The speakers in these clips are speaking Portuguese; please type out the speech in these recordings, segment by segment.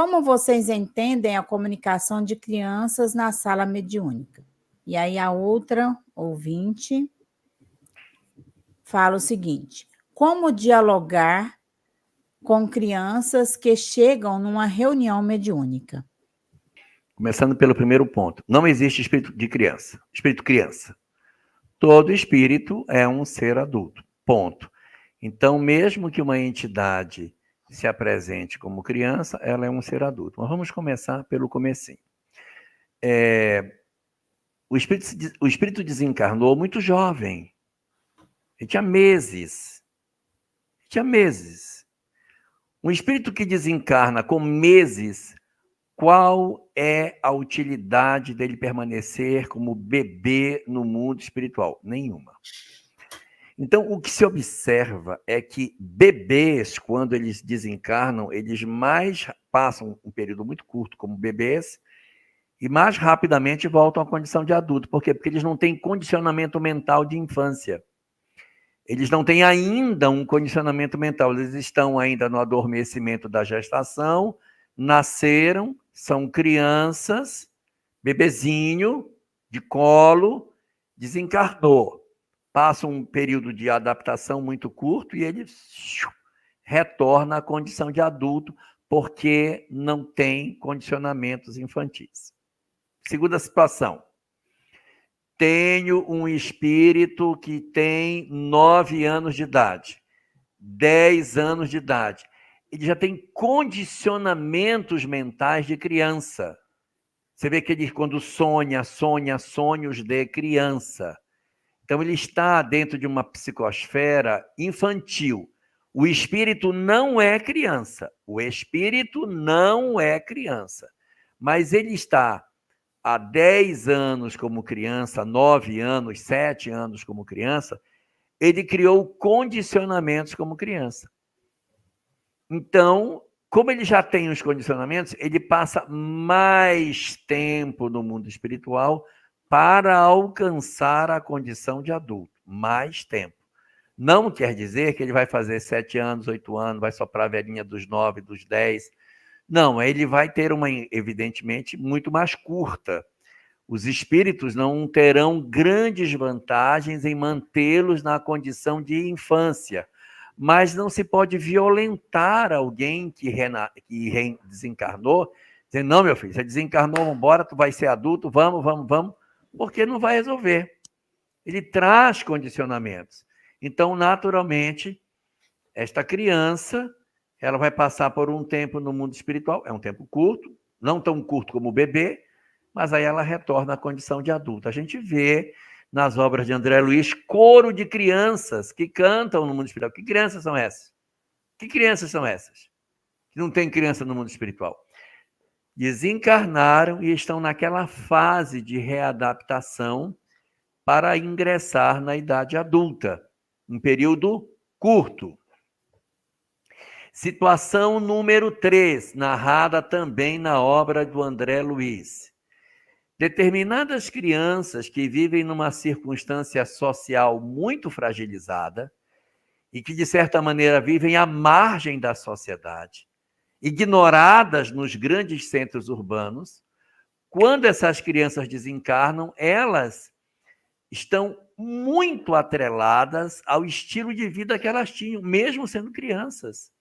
como vocês entendem a comunicação de crianças na sala mediúnica? E aí a outra ouvinte fala o seguinte: como dialogar com crianças que chegam numa reunião mediúnica? Começando pelo primeiro ponto. Não existe espírito de criança. Espírito criança. Todo espírito é um ser adulto. Ponto. Então, mesmo que uma entidade se apresente como criança, ela é um ser adulto. Mas vamos começar pelo comecinho. O espírito desencarnou muito jovem. Ele tinha meses. Um espírito que desencarna com meses, qual é a utilidade dele permanecer como bebê no mundo espiritual? Nenhuma. Então, o que se observa é que bebês, quando eles desencarnam, eles mais passam um período muito curto como bebês e mais rapidamente voltam à condição de adulto. Por quê? Porque eles não têm condicionamento mental de infância. Eles não têm ainda um condicionamento mental. Eles estão ainda no adormecimento da gestação, nasceram, são crianças, bebezinho, de colo, desencarnou. Passa um período de adaptação muito curto e ele retorna à condição de adulto porque não tem condicionamentos infantis. Segunda situação. Tenho um espírito que tem 9 anos de idade, 10 anos de idade. Ele já tem condicionamentos mentais de criança. Você vê que ele, quando sonha, sonhos de criança. Então, ele está dentro de uma psicosfera infantil. O espírito não é criança. Mas ele está há 10 anos como criança, 9 anos, 7 anos como criança. Ele criou condicionamentos como criança. Então, como ele já tem os condicionamentos, ele passa mais tempo no mundo espiritual para alcançar a condição de adulto. Mais tempo. Não quer dizer que ele vai fazer 7 anos, 8 anos, vai soprar a velhinha dos 9, dos 10. Não, ele vai ter uma, evidentemente, muito mais curta. Os espíritos não terão grandes vantagens em mantê-los na condição de infância. Mas não se pode violentar alguém que desencarnou, dizendo, não, meu filho, você desencarnou, vamos embora, tu vai ser adulto, vamos, porque não vai resolver. Ele traz condicionamentos. Então, naturalmente, esta criança, ela vai passar por um tempo no mundo espiritual, é um tempo curto, não tão curto como o bebê, mas aí ela retorna à condição de adulto. A gente vê nas obras de André Luiz, coro de crianças que cantam no mundo espiritual. Que crianças são essas? Que não tem criança no mundo espiritual. Desencarnaram e estão naquela fase de readaptação para ingressar na idade adulta. Um período curto. Situação número 3, narrada também na obra do André Luiz. Determinadas crianças que vivem numa circunstância social muito fragilizada e que, de certa maneira, vivem à margem da sociedade, ignoradas nos grandes centros urbanos, quando essas crianças desencarnam, elas estão muito atreladas ao estilo de vida que elas tinham, mesmo sendo crianças.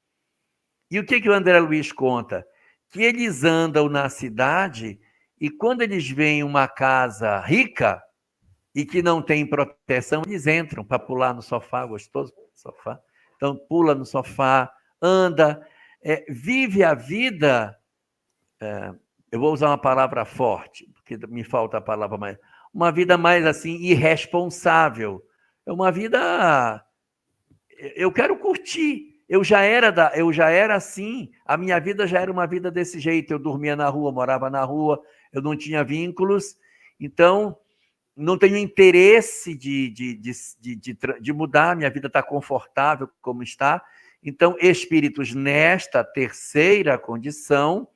E o que o André Luiz conta? Que eles andam na cidade e quando eles veem uma casa rica e que não tem proteção, eles entram para pular no sofá, gostoso sofá. Então, pula no sofá, anda, vive a vida, eu vou usar uma palavra forte, porque me falta a palavra mais, uma vida mais assim, irresponsável. É uma vida, eu quero curtir. Eu já era assim, a minha vida já era uma vida desse jeito, eu dormia na rua, morava na rua, eu não tinha vínculos, então não tenho interesse de mudar, minha vida está confortável como está. Então, espíritos nesta terceira condição,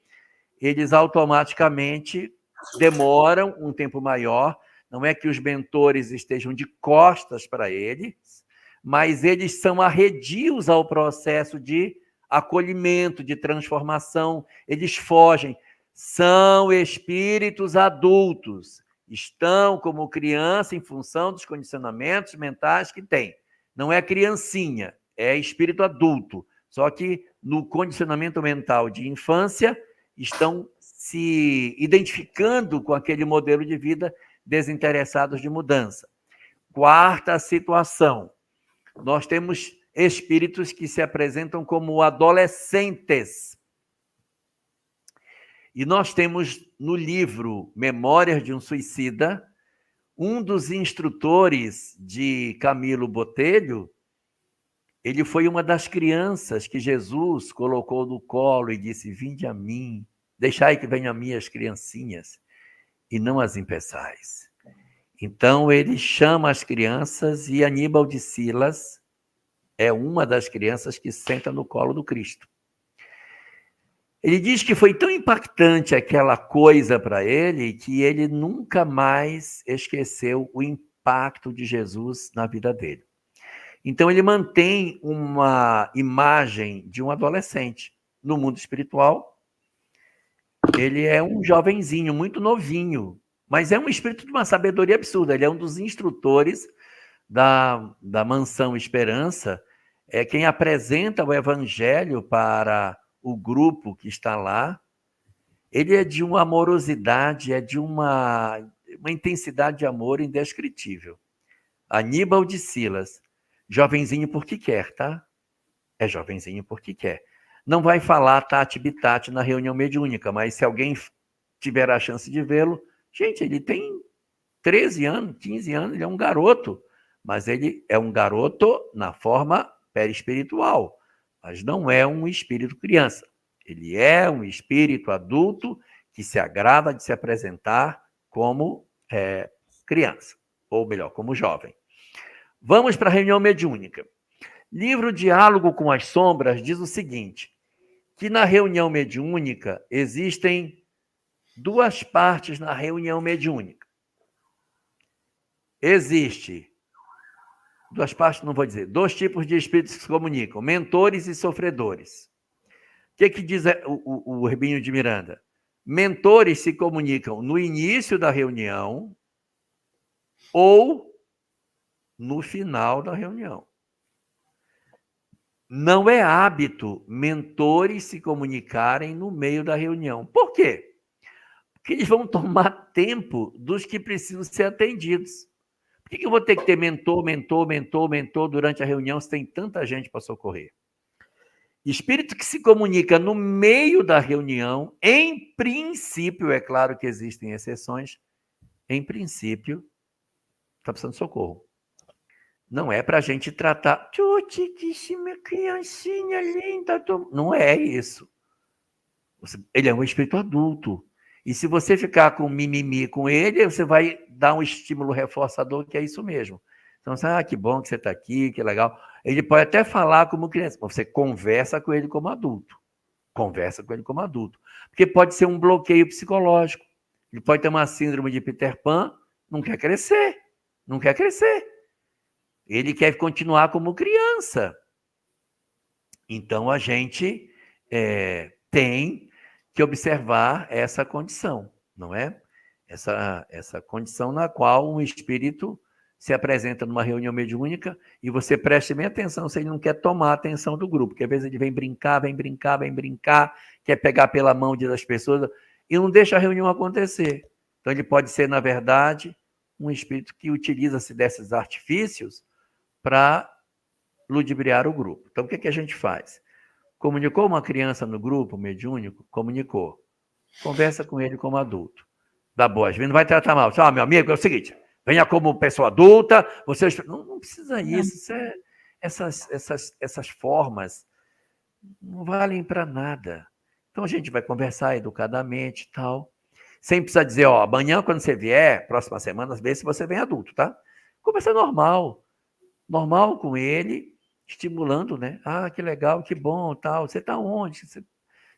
eles automaticamente demoram um tempo maior, não é que os mentores estejam de costas para eles, mas eles são arredios ao processo de acolhimento, de transformação, eles fogem. São espíritos adultos, estão como criança em função dos condicionamentos mentais que têm. Não é criancinha, é espírito adulto. Só que no condicionamento mental de infância estão se identificando com aquele modelo de vida, desinteressados de mudança. Quarta situação, nós temos espíritos que se apresentam como adolescentes. E nós temos no livro Memórias de um Suicida, um dos instrutores de Camilo Botelho, ele foi uma das crianças que Jesus colocou no colo e disse: vinde a mim, deixai que venham a mim as criancinhas, e não as impeçais. Então, ele chama as crianças e Aníbal de Silas é uma das crianças que senta no colo do Cristo. Ele diz que foi tão impactante aquela coisa para ele que ele nunca mais esqueceu o impacto de Jesus na vida dele. Então, ele mantém uma imagem de um adolescente. No mundo espiritual, ele é um jovenzinho, muito novinho, mas é um espírito de uma sabedoria absurda. Ele é um dos instrutores da Mansão Esperança, é quem apresenta o evangelho para o grupo que está lá. Ele é de uma amorosidade, é de uma intensidade de amor indescritível. Aníbal de Silas, jovenzinho porque quer, tá? É jovenzinho porque quer. Não vai falar Tati Bitati na reunião mediúnica, mas se alguém tiver a chance de vê-lo, gente, ele tem 13 anos, 15 anos, ele é um garoto, mas ele é um garoto na forma perispiritual, mas não é um espírito criança. Ele é um espírito adulto que se agrada de se apresentar como criança, ou melhor, como jovem. Vamos para a reunião mediúnica. Livro Diálogo com as Sombras diz o seguinte, que na reunião mediúnica existem duas partes na reunião mediúnica. Existe duas partes, não vou dizer, dois tipos de espíritos que se comunicam, mentores e sofredores. O que diz o Ribinho de Miranda? Mentores se comunicam no início da reunião ou no final da reunião. Não é hábito mentores se comunicarem no meio da reunião. Por quê? Porque eles vão tomar tempo dos que precisam ser atendidos. Por que eu vou ter que ter mentor durante a reunião se tem tanta gente para socorrer? Espírito que se comunica no meio da reunião, em princípio, é claro que existem exceções, em princípio, está precisando de socorro. Não é para a gente tratar, minha criancinha linda. Não é isso. Ele é um espírito adulto. E se você ficar com mimimi com ele, você vai dar um estímulo reforçador, que é isso mesmo. Então, que bom que você está aqui, que legal. Ele pode até falar como criança, mas você conversa com ele como adulto. Conversa com ele como adulto. Porque pode ser um bloqueio psicológico. Ele pode ter uma síndrome de Peter Pan, não quer crescer. Não quer crescer. Ele quer continuar como criança. Então, a gente tem que observar essa condição, não é? Essa condição na qual um espírito se apresenta numa reunião mediúnica e você preste bem atenção se ele não quer tomar a atenção do grupo, porque às vezes ele vem brincar, quer pegar pela mão das pessoas e não deixa a reunião acontecer. Então, ele pode ser, na verdade, um espírito que utiliza-se desses artifícios para ludibriar o grupo. Então, o que a gente faz? Comunicou uma criança no grupo mediúnico? Comunicou. Conversa com ele como adulto. Dá boas-vindas, não vai tratar mal. Meu amigo, é o seguinte, venha como pessoa adulta, você... Não precisa isso, essas formas não valem para nada. Então, a gente vai conversar educadamente e tal, sem precisar dizer, amanhã, quando você vier, próxima semana, vê se você vem adulto, tá? Conversa normal com ele, estimulando, né? Que legal, que bom, tal. Você está onde? Você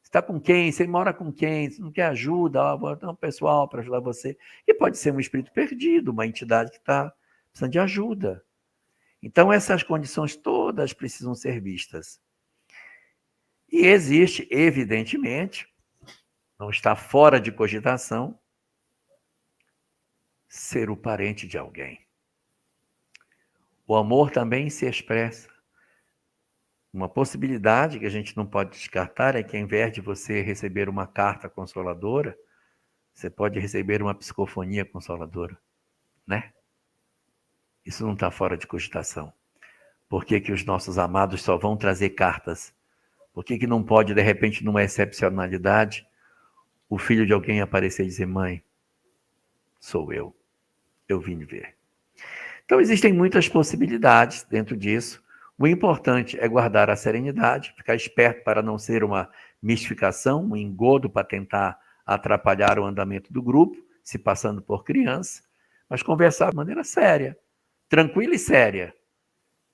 está com quem? Você mora com quem? Você não quer ajuda? Vou ter um pessoal para ajudar você. E pode ser um espírito perdido, uma entidade que está precisando de ajuda. Então, essas condições todas precisam ser vistas. E existe, evidentemente, não está fora de cogitação, ser o parente de alguém. O amor também se expressa. Uma possibilidade que a gente não pode descartar é que, ao invés de você receber uma carta consoladora, você pode receber uma psicofonia consoladora, né? Isso não está fora de cogitação. Por que que os nossos amados só vão trazer cartas? Por que que não pode, de repente, numa excepcionalidade, o filho de alguém aparecer e dizer: mãe, sou eu vim ver. Então, existem muitas possibilidades dentro disso. O importante é guardar a serenidade, ficar esperto para não ser uma mistificação, um engodo para tentar atrapalhar o andamento do grupo, se passando por criança, mas conversar de maneira séria, tranquila e séria,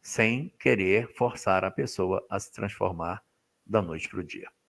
sem querer forçar a pessoa a se transformar da noite para o dia.